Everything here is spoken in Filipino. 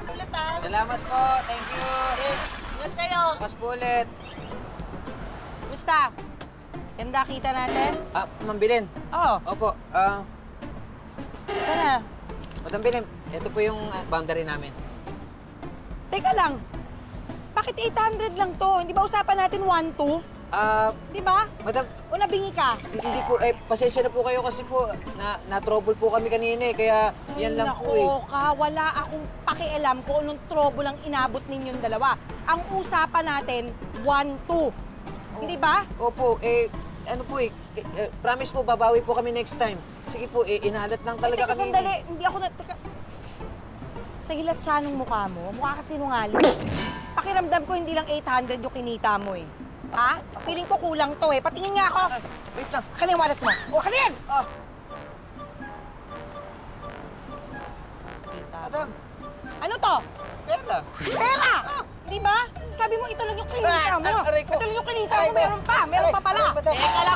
Ulit ah. Salamat po. Thank you. Ingat kayo. Bukas po ulit. Gusta? Ganda kita natin? Ma'am Belen. Oo. Opo. Sana. Madam Belen, ito po yung boundary namin. Teka lang. Bakit 800 lang to? Hindi ba usapan natin 1-2? Di ba? Madam, O nabingi ka? hindi po, pasensya na po kayo kasi po, na-trouble po kami kanina kaya yan lang po eh. Naku ka, wala akong pakialam kung anong trouble ang inabot ninyong dalawa. Ang usapan natin, 1-2. Hindi ba? Opo, ano po promise po, babawi po kami next time. Sige po, inalat lang talaga Teka, kami. sandali. Hindi ako Teka. Sa hilat siya ng mukha mo, mukha ka sinungaling. Pakiramdam ko hindi lang 800 yung kinita mo eh. Ha? Feeling ko kulang to eh. Patingin nga ako. Wait lang. Akin yung wallet mo. O, akin yan! Madam, Ano to? pera. Pera! Di ba? Sabi mo ito lang yung kinita mo. Aray ko. Ito lang yung kinita Aray mo. ko. Meron pa. Meron pa pala. Aray, madam. Teka lang